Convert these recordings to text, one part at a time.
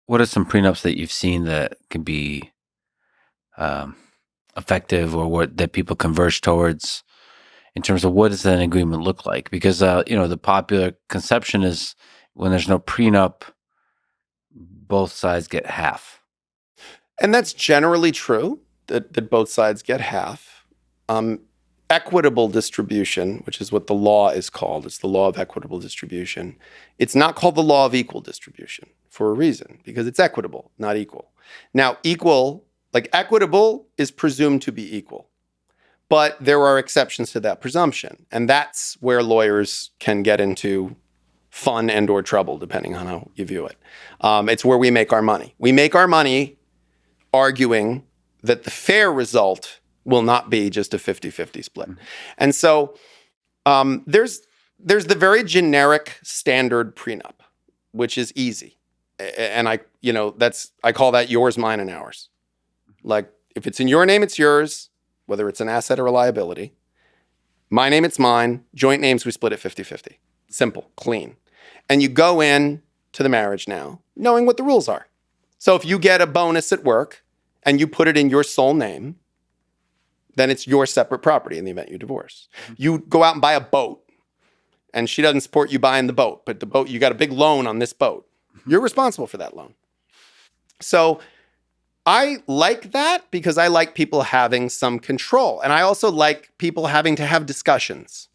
what are some prenups that you've seen that can be um, effective, or what that people converge towards in terms of what does an agreement look like? Because the popular conception is when there's no prenup, both sides get half. And that's generally true, that both sides get half. Equitable distribution, which is what the law is called, it's the law of equitable distribution. It's not called the law of equal distribution for a reason, because it's equitable, not equal. Now, equitable is presumed to be equal, but there are exceptions to that presumption. And that's where lawyers can get into fun and or trouble, depending on how you view it. It's where we make our money. We make our money arguing that the fair result will not be just a 50-50 split. Mm-hmm. And so there's the very generic standard prenup, which is easy. And I call that yours, mine, and ours. Like, if it's in your name, it's yours, whether it's an asset or a liability. My name, it's mine. Joint names, we split it 50-50. Simple, clean. And you go in to the marriage now knowing what the rules are. So if you get a bonus at work and you put it in your sole name, then it's your separate property in the event you divorce. Mm-hmm. You go out and buy a boat, and she doesn't support you buying the boat, but the boat, you got a big loan on this boat. You're responsible for that loan. So I like that because I like people having some control. And I also like people having to have discussions.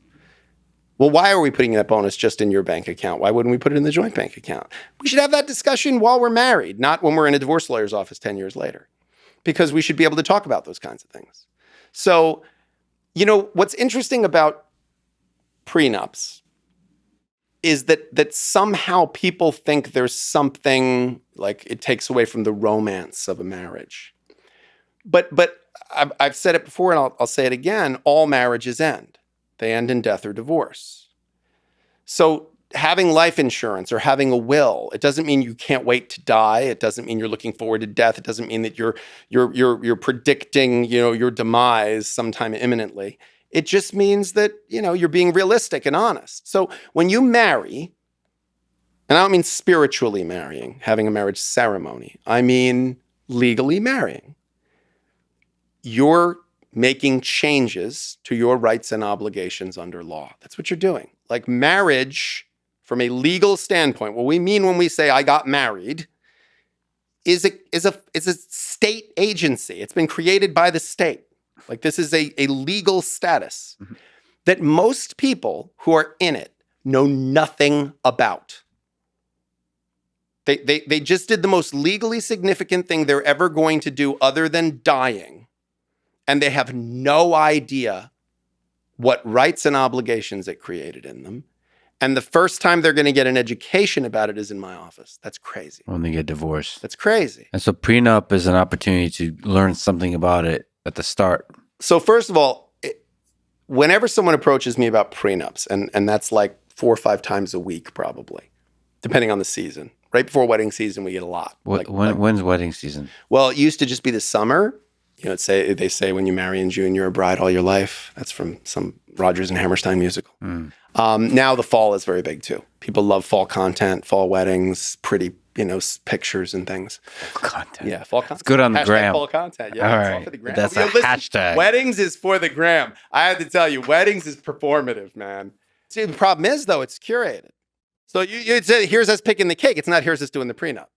Well, why are we putting that bonus just in your bank account? Why wouldn't we put it in the joint bank account? We should have that discussion while we're married, not when we're in a divorce lawyer's office 10 years later, because we should be able to talk about those kinds of things. So, what's interesting about prenups is that somehow people think there's something like it takes away from the romance of a marriage. But I've said it before, and I'll say it again, all marriages end. They end in death or divorce. So having life insurance or having a will, it doesn't mean you can't wait to die. It doesn't mean you're looking forward to death. It doesn't mean that you're predicting, your demise sometime imminently. It just means that, you're being realistic and honest. So when you marry, and I don't mean spiritually marrying, having a marriage ceremony, I mean legally marrying, you're making changes to your rights and obligations under law. That's what you're doing. Like marriage, from a legal standpoint, what we mean when we say I got married is a state agency. It's been created by the state. Like, this is a legal status that most people who are in it know nothing about. They just did the most legally significant thing they're ever going to do other than dying. And they have no idea what rights and obligations it created in them. And the first time they're going to get an education about it is in my office. That's crazy. When they get divorced. That's crazy. And so prenup is an opportunity to learn something about it at the start. So first of all, whenever someone approaches me about prenups, and that's like 4 or 5 times a week probably, depending on the season. Right before wedding season, we get a lot. When's wedding season? Well, it used to just be the summer. They say when you marry in June, you're a bride all your life. That's from some Rodgers and Hammerstein musical. Now the fall is very big too. People love fall content, fall weddings, pretty, pictures and things. Fall content. Yeah, fall content. It's good on the hashtag gram. Fall content. Yeah, all it's right. all for the gram. That's a hashtag. Weddings is for the gram. I have to tell you, weddings is performative, man. See, the problem is though, it's curated. So you'd say, here's us picking the cake. It's not here's us doing the prenup.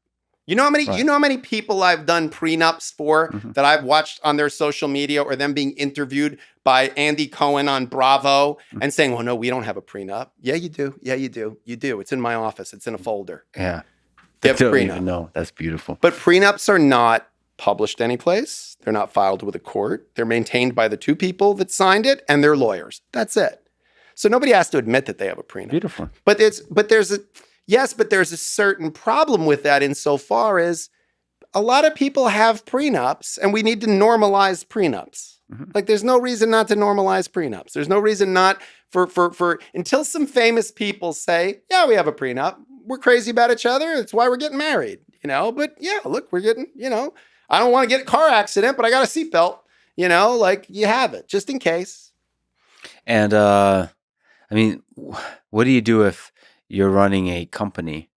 You know how many people I've done prenups for that I've watched on their social media, or them being interviewed by Andy Cohen on Bravo and saying, well, no, we don't have a prenup. Yeah, you do. Yeah, you do. You do. It's in my office. It's in a folder. Yeah. You have a prenup. Even know. That's beautiful. But prenups are not published anyplace. They're not filed with a court. They're maintained by the 2 people that signed it and their lawyers. That's it. So nobody has to admit that they have a prenup. Beautiful. But there's a certain problem with that insofar as a lot of people have prenups, and we need to normalize prenups. Like, there's no reason not to normalize prenups. There's no reason not for until some famous people say, yeah, we have a prenup. We're crazy about each other. That's why we're getting married, But yeah, look, we're getting, I don't want to get a car accident, but I got a seatbelt, like you have it just in case. And, what do you do if you're running a company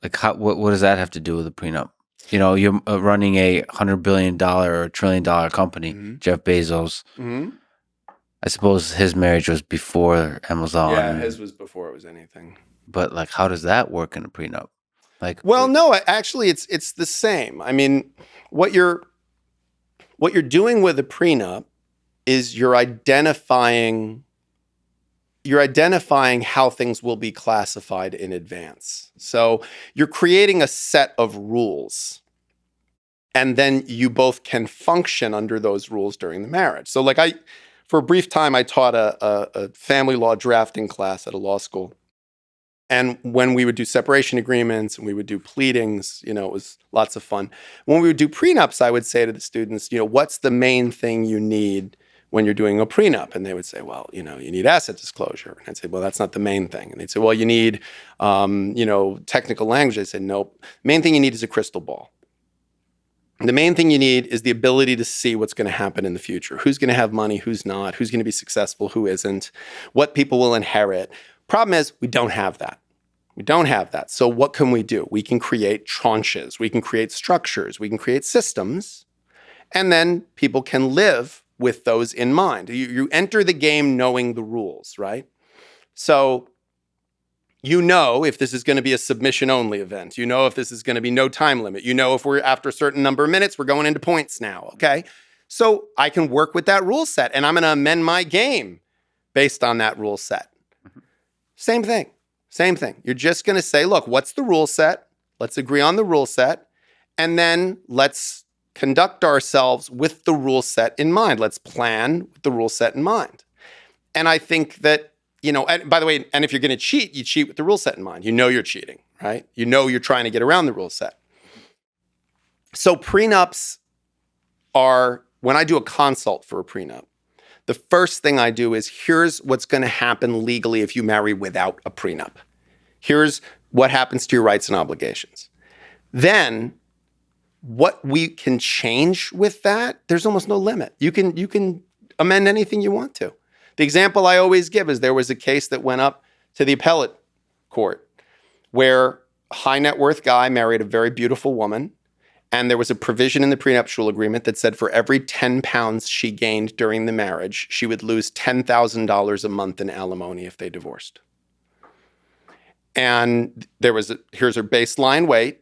Like, what does that have to do with a prenup? You know, you're running a $100 billion or $1 trillion company, Jeff Bezos. I suppose his marriage was before Amazon. Yeah, his was before it was anything. But like, how does that work in a prenup? Like, well, no, actually, it's the same. I mean, what you're doing with a prenup is you're identifying how things will be classified in advance. So you're creating a set of rules, and then you both can function under those rules during the marriage. So like for a brief time, I taught a family law drafting class at a law school. And when we would do separation agreements and we would do pleadings, it was lots of fun. When we would do prenups, I would say to the students, what's the main thing you need when you're doing a prenup? And they would say, well, you need asset disclosure. And I'd say, well, that's not the main thing. And they'd say, well, you need, technical language. I said, nope. The main thing you need is a crystal ball. The main thing you need is the ability to see what's going to happen in the future. Who's going to have money, who's not, who's going to be successful, who isn't, what people will inherit. Problem is, we don't have that. We don't have that. So what can we do? We can create tranches. We can create structures. We can create systems. And then people can live with those in mind. You enter the game knowing the rules, right? So if this is going to be a submission-only event. If this is going to be no time limit. If we're after a certain number of minutes, we're going into points now, okay? So I can work with that rule set, and I'm going to amend my game based on that rule set. Same thing. You're just going to say, look, what's the rule set? Let's agree on the rule set. And then let's conduct ourselves with the rule set in mind. Let's plan with the rule set in mind. And I think that, and by the way, and if you're going to cheat, you cheat with the rule set in mind. You're cheating, right? You're trying to get around the rule set. So prenups are, when I do a consult for a prenup, the first thing I do is, here's what's going to happen legally if you marry without a prenup. Here's what happens to your rights and obligations. Then, what we can change with that, there's almost no limit. You can amend anything you want to. The example I always give is there was a case that went up to the appellate court where a high net worth guy married a very beautiful woman. And there was a provision in the prenuptial agreement that said for every 10 pounds she gained during the marriage, she would lose $10,000 a month in alimony if they divorced. And here's her baseline weight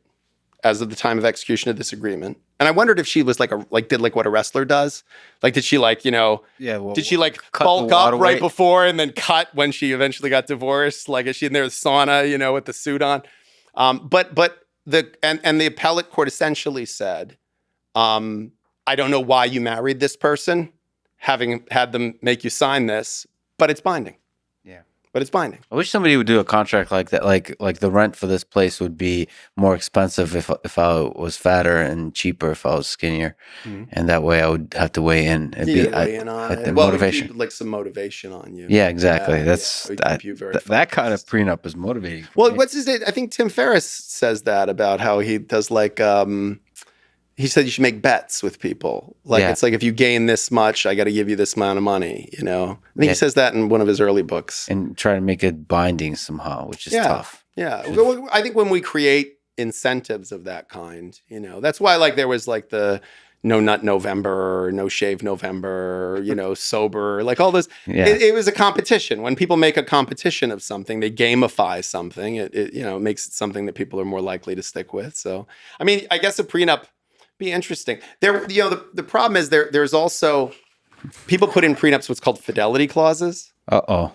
as of the time of execution of this agreement. And I wondered if she was did what a wrestler does. Like, did she did she bulk up right before and then cut when she eventually got divorced? Like, is she in there with sauna, with the suit on? But the appellate court essentially said, I don't know why you married this person, having had them make you sign this, but it's binding. Yeah. But it's binding. I wish somebody would do a contract like that. Like the rent for this place would be more expensive if I was fatter and cheaper if I was skinnier. Mm-hmm. And that way I would have to weigh in. Motivation. Like some motivation on you. Yeah, exactly. That kind of prenup is motivating. Well, what's his name? I think Tim Ferriss says that about how he does he said you should make bets with people. It's like, if you gain this much, I got to give you this amount of money, I think he says that in one of his early books. And try to make it binding somehow, which is tough. Yeah. I think when we create incentives of that kind, that's why there was the no nut November, or no shave November, sober, all this. Yeah. It was a competition. When people make a competition of something, they gamify something. It makes it something that people are more likely to stick with. So, I mean, I guess a prenup be interesting. The problem is there's also people put in prenups what's called fidelity clauses. Uh-oh.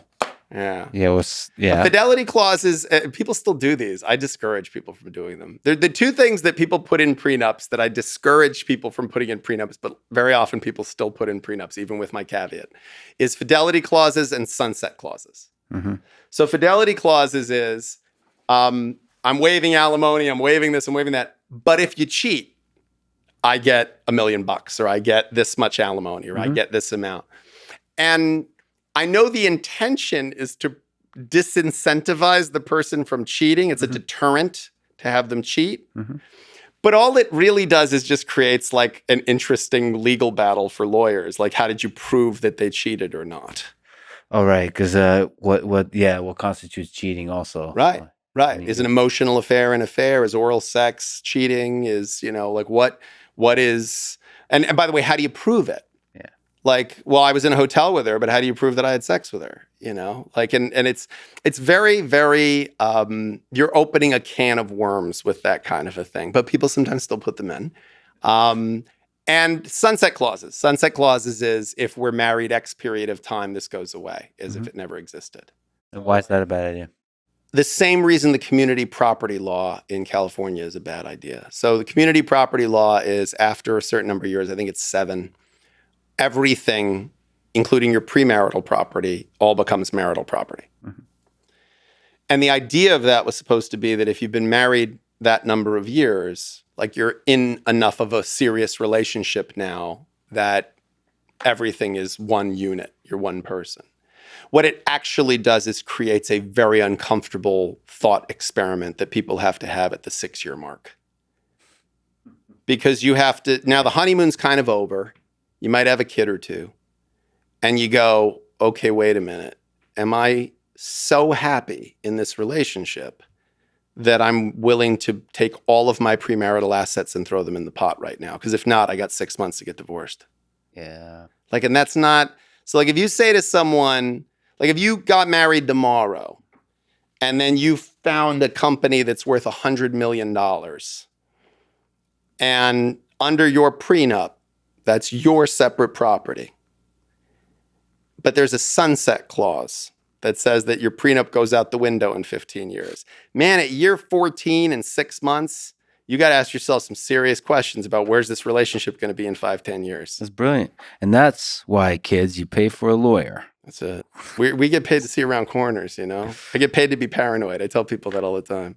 Yeah. Yeah. Fidelity clauses, people still do these. I discourage people from doing them. They're the two things that people put in prenups that I discourage people from putting in prenups, but very often people still put in prenups, even with my caveat, is fidelity clauses and sunset clauses. Mm-hmm. So fidelity clauses is, I'm waiving alimony, I'm waiving this, I'm waiving that, but if you cheat, I get $1 million, or I get this much alimony, or I get this amount. And I know the intention is to disincentivize the person from cheating. It's a deterrent to have them cheat. Mm-hmm. But all it really does is just creates an interesting legal battle for lawyers. How did you prove that they cheated or not? Oh, right. Because what constitutes cheating also. Right. Right. Is an emotional affair an affair? Is oral sex cheating? Is, like what is, and by the way, how do you prove it? Yeah. Like, well, I was in a hotel with her, but how do you prove that I had sex with her? Like, and it's very, very, you're opening a can of worms with that kind of a thing, but people sometimes still put them in. And sunset clauses. Sunset clauses is if we're married X period of time, this goes away, as if it never existed. And why is that a bad idea? The same reason the community property law in California is a bad idea. So the community property law is after a certain number of years, I think it's 7, everything, including your premarital property, all becomes marital property. Mm-hmm. And the idea of that was supposed to be that if you've been married that number of years, like you're in enough of a serious relationship now that everything is one unit, you're one person. What it actually does is creates a very uncomfortable thought experiment that people have to have at the 6-year mark. Because you have to, now the honeymoon's kind of over, you might have a kid or two, and you go, okay, wait a minute. Am I so happy in this relationship that I'm willing to take all of my premarital assets and throw them in the pot right now? Because if not, I got 6 months to get divorced. Yeah. Like, and that's not, so like if you say to someone, like if you got married tomorrow and then you found a company that's worth $100 million and under your prenup, that's your separate property. But there's a sunset clause that says that your prenup goes out the window in 15 years. Man, at year 14 and 6 months, you got to ask yourself some serious questions about where's this relationship going to be in 5-10 years. That's brilliant. And that's why, kids, you pay for a lawyer. That's it. We get paid to see around corners, I get paid to be paranoid. I tell people that all the time.